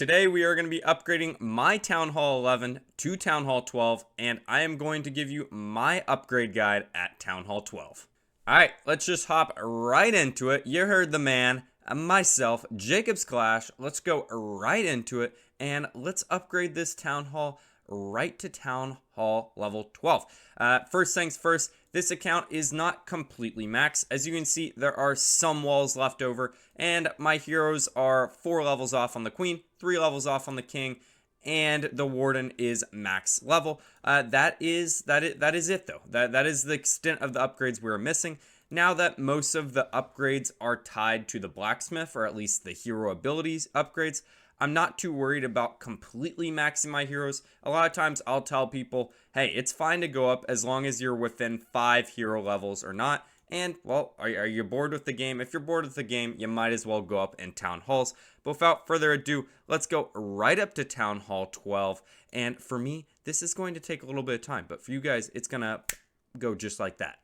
Today we are going to be upgrading my Town Hall 11 to Town Hall 12, and I am going to give you my upgrade guide at Town Hall 12. Alright, let's just hop right into it. You heard the man, myself, Jacob's Clash. Let's go right into it, and let's upgrade this Town Hall right to Town Hall level 12. First things first, this account is not completely max. As you can see, there are some walls left over, and my heroes are 4 levels off on the Queen, 3 levels off on the King, and the Warden is max level. That is it though. That is the extent of the upgrades we're missing. Now that most of the upgrades are tied to the blacksmith, or at least the hero abilities upgrades, I'm not too worried about completely maxing my heroes. A lot of times I'll tell people, hey, it's fine to go up as long as you're within 5 hero levels or not. And, well, are you bored with the game? If you're bored with the game, you might as well go up in Town Halls. But without further ado, let's go right up to Town Hall 12. And for me, this is going to take a little bit of time. But for you guys, it's going to go just like that.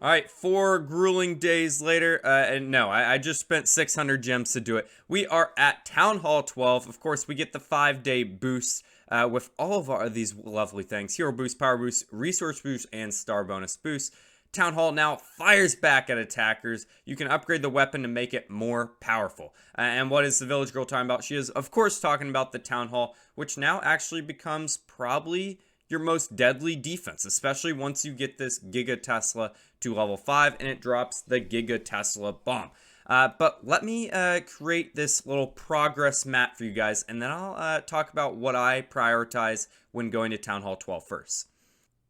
Alright, 4 grueling days later, and no, I just spent 600 gems to do it. We are at Town Hall 12. Of course, we get the 5-day boost with all of these lovely things. Hero boost, power boost, resource boost, and star bonus boost. Town Hall now fires back at attackers. You can upgrade the weapon to make it more powerful. And what is the village girl talking about? She is, of course, talking about the Town Hall, which now actually becomes probably your most deadly defense, especially once you get this Giga Tesla to level 5 and it drops the Giga Tesla bomb. But let me create this little progress map for you guys, and then I'll talk about what I prioritize when going to Town Hall 12 first.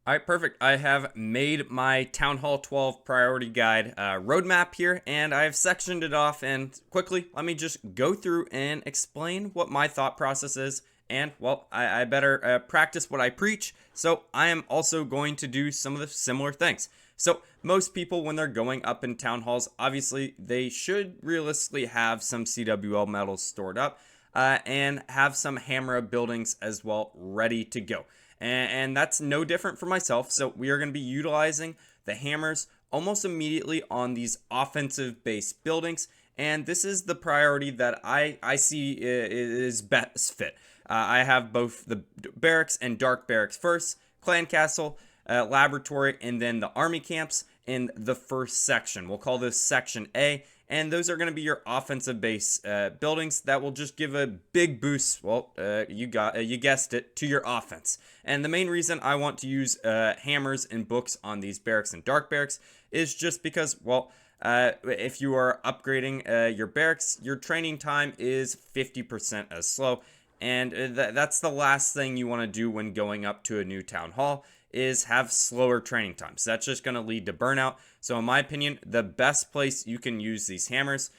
Alright, perfect. I have made my Town Hall 12 priority guide roadmap here, and I have sectioned it off, and quickly, let me just go through and explain what my thought process is. And, well, I better practice what I preach, so I am also going to do some of the similar things. So, most people, when they're going up in town halls, obviously, they should realistically have some CWL medals stored up, and have some hammer buildings as well ready to go. And that's no different for myself, so we are going to be utilizing the hammers almost immediately on these offensive-based buildings, and this is the priority that I see is best fit. I have both the barracks and dark barracks first, clan castle, laboratory, and then the army camps in the first section. We'll call this section A, and those are going to be your offensive base buildings that will just give a big boost, well, you guessed it, to your offense. And the main reason I want to use hammers and books on these barracks and dark barracks is just because, well, if you are upgrading your barracks, your training time is 50% as slow. And that's the last thing you want to do when going up to a new town hall, is have slower training times. That's just going to lead to burnout. So in my opinion, the best place you can use these hammers,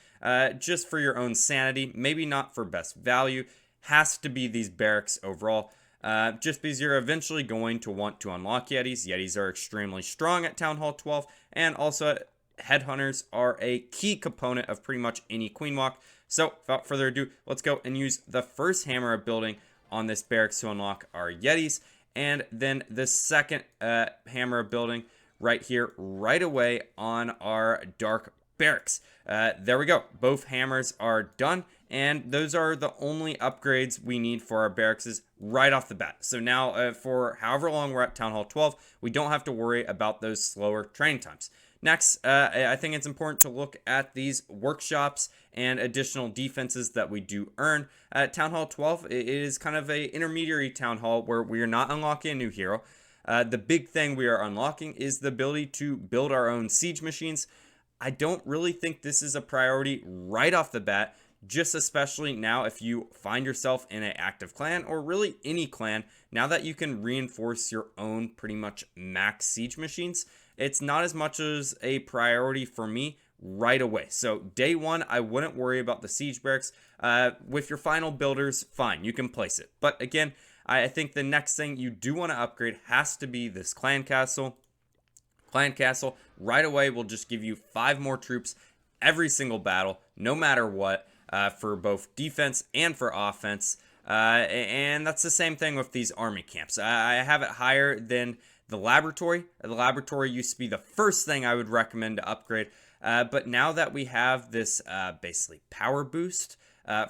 just for your own sanity, maybe not for best value, has to be these barracks overall. Just because you're eventually going to want to unlock Yetis. Yetis are extremely strong at Town Hall 12, and also headhunters are a key component of pretty much any queen walk. So, without further ado, let's go and use the first hammer building on this barracks to unlock our Yetis, and then the second hammer building right here, right away on our dark barracks. There we go. Both hammers are done, and those are the only upgrades we need for our barracks right off the bat. So now, for however long we're at Town Hall 12, we don't have to worry about those slower training times. Next, I think it's important to look at these workshops and additional defenses that we do earn. At Town Hall 12, it is kind of a intermediary town hall where we are not unlocking a new hero. The big thing we are unlocking is the ability to build our own siege machines. I don't really think this is a priority right off the bat, just especially now if you find yourself in an active clan, or really any clan, now that you can reinforce your own pretty much max siege machines. It's not as much as a priority for me right away. So day one, I wouldn't worry about the siege barracks. With your final builders, fine, you can place it. But again, I think the next thing you do want to upgrade has to be this clan castle. Clan castle right away will just give you 5 more troops every single battle, no matter what, for both defense and for offense. And that's the same thing with these army camps. I have it higher than the laboratory. The laboratory used to be the first thing I would recommend to upgrade. But now that we have this basically power boost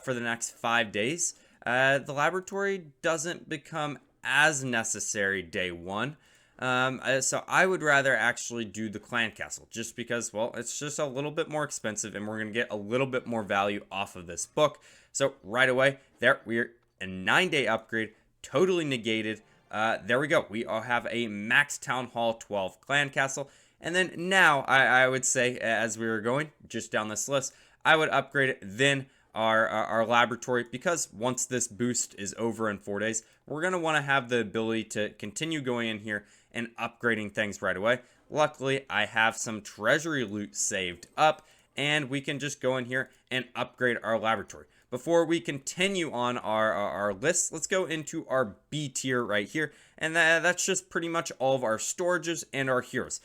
for the next 5 days, the laboratory doesn't become as necessary day one. So I would rather actually do the clan castle just because, well, it's just a little bit more expensive and we're going to get a little bit more value off of this book. So right away, there we're a 9-day upgrade, totally negated. There we go. We all have a max Town Hall 12 clan castle. And then now I would say, as we were going just down this list, I would upgrade it then our laboratory, because once this boost is over in 4 days, we're going to want to have the ability to continue going in here and upgrading things right away. Luckily, I have some treasury loot saved up, and we can just go in here and upgrade our laboratory. Before we continue on our list, let's go into our B tier right here, and that's just pretty much all of our storages and our heroes.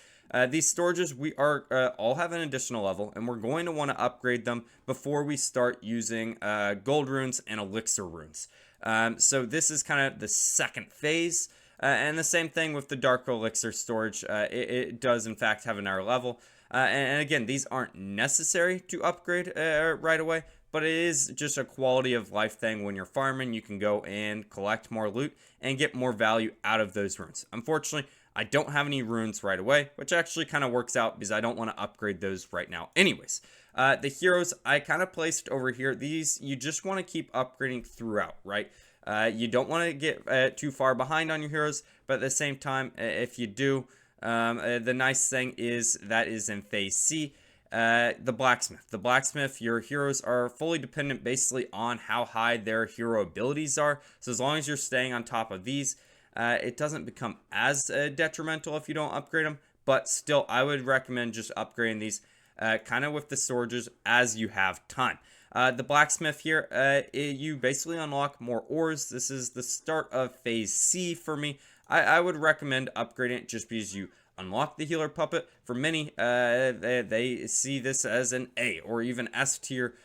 These storages, we are all have an additional level, and we're going to want to upgrade them before we start using gold runes and elixir runes. So this is kind of the second phase, and the same thing with the dark elixir storage. It does in fact have an higher level, and again, these aren't necessary to upgrade right away, but it is just a quality of life thing. When you're farming, you can go and collect more loot and get more value out of those runes. Unfortunately, I don't have any runes right away, which actually kind of works out because I don't want to upgrade those right now anyways. The heroes I kind of placed over here. These you just want to keep upgrading throughout, right? You don't want to get too far behind on your heroes, but at the same time, if you do, the nice thing is that is in phase C. The blacksmith. The blacksmith, your heroes are fully dependent basically on how high their hero abilities are. So as long as you're staying on top of these, it doesn't become as detrimental if you don't upgrade them, but still I would recommend just upgrading these kind of with the storages as you have time. The blacksmith here, you basically unlock more ores. This is the start of phase C for me. I would recommend upgrading it just because you unlock the healer puppet. For many, they see this as an A or even S tier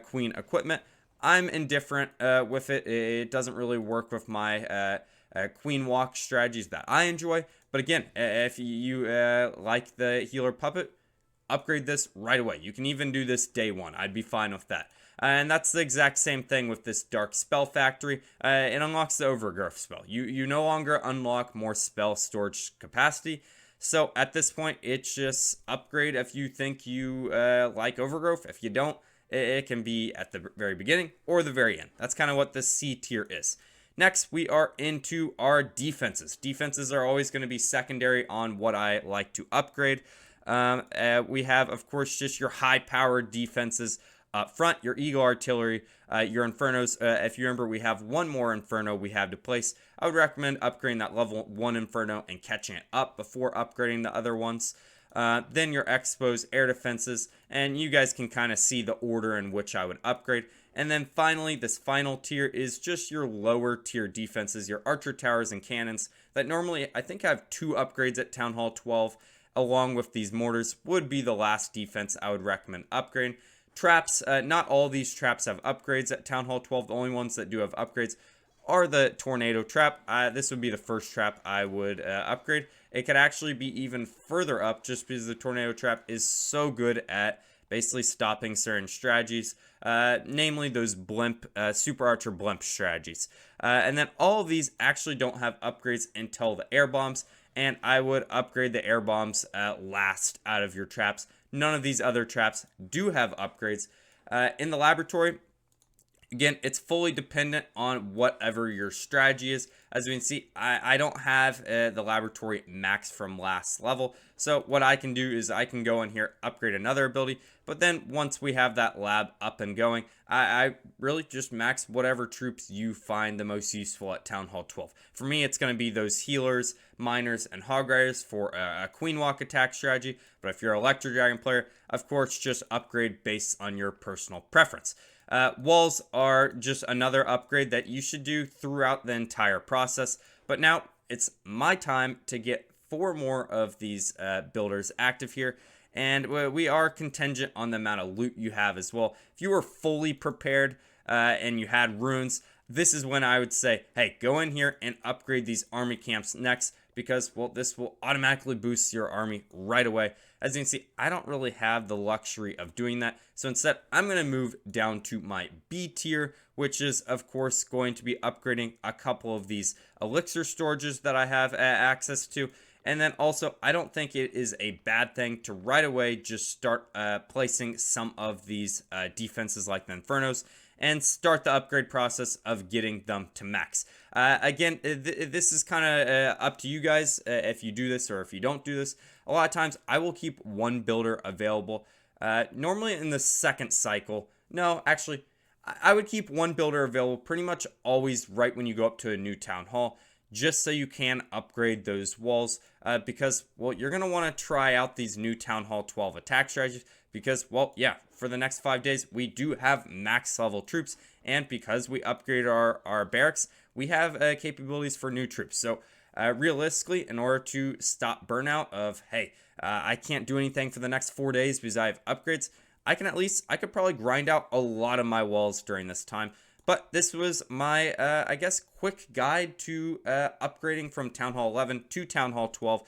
queen equipment. I'm indifferent with it. It doesn't really work with my queen walk strategies that I enjoy. But again, if you like the healer puppet, upgrade this right away. You can even do this day one. I'd be fine with that. And that's the exact same thing with this Dark Spell Factory. It unlocks the Overgrowth spell. You no longer unlock more spell storage capacity. So at this point, it's just upgrade if you think you like Overgrowth. If you don't, it can be at the very beginning or the very end. That's kind of what the C tier is. Next, we are into our defenses. Defenses are always going to be secondary on what I like to upgrade. We have, of course, just your high-powered defenses up front, your Eagle Artillery, your Infernos. If you remember, we have one more Inferno we have to place. I would recommend upgrading that level 1 Inferno and catching it up before upgrading the other ones. Then your Expos, air defenses, and you guys can kind of see the order in which I would upgrade. And then finally, this final tier is just your lower tier defenses, your Archer Towers and Cannons that normally I think have 2 upgrades at Town Hall 12, along with these mortars, would be the last defense I would recommend upgrading. Traps, not all these traps have upgrades at Town Hall 12. The only ones that do have upgrades are the Tornado Trap. This would be the first trap I would upgrade. It could actually be even further up just because the Tornado Trap is so good at basically stopping certain strategies, namely those blimp, Super Archer blimp strategies. And then all of these actually don't have upgrades until the air bombs, and I would upgrade the air bombs last out of your traps. None of these other traps do have upgrades. In the laboratory, again, it's fully dependent on whatever your strategy is. As you can see, I don't have the laboratory max from last level. So what I can do is I can go in here, upgrade another ability. But then once we have that lab up and going, I really just max whatever troops you find the most useful at Town Hall 12. For me, it's going to be those healers, miners, and hog riders for a queen walk attack strategy. But if you're an Electro Dragon player, of course, just upgrade based on your personal preference. Walls are just another upgrade that you should do throughout the entire process. But now it's my time to get 4 more of these builders active here. And we are contingent on the amount of loot you have as well. If you were fully prepared and you had runes, this is when I would say, hey, go in here and upgrade these army camps next, because, well, this will automatically boost your army right away. As you can see, I don't really have the luxury of doing that. So instead, I'm going to move down to my B tier, which is, of course, going to be upgrading a couple of these elixir storages that I have access to. And then also, I don't think it is a bad thing to right away just start placing some of these defenses like the Infernos and start the upgrade process of getting them to max. Again, this is kind of up to you guys if you do this or if you don't do this. A lot of times, I will keep one builder available. Normally in the second cycle. No, actually, I would keep one builder available pretty much always right when you go up to a new town hall, just so you can upgrade those walls, because, well, you're going to want to try out these new Town Hall 12 attack strategies because, well, yeah, for the next 5 days, we do have max level troops, and because we upgrade our barracks, we have capabilities for new troops. So realistically, in order to stop burnout of, hey, I can't do anything for the next 4 days because I have upgrades, I could probably grind out a lot of my walls during this time. But this was my, I guess, quick guide to upgrading from Town Hall 11 to Town Hall 12.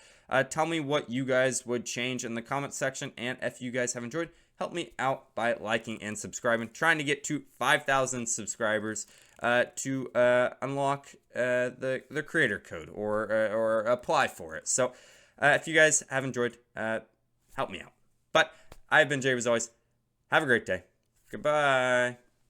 Tell me what you guys would change in the comment section. And if you guys have enjoyed, help me out by liking and subscribing. Trying to get to 5,000 subscribers to unlock the creator code or apply for it. So if you guys have enjoyed, help me out. But I've been Jay as always. Have a great day. Goodbye.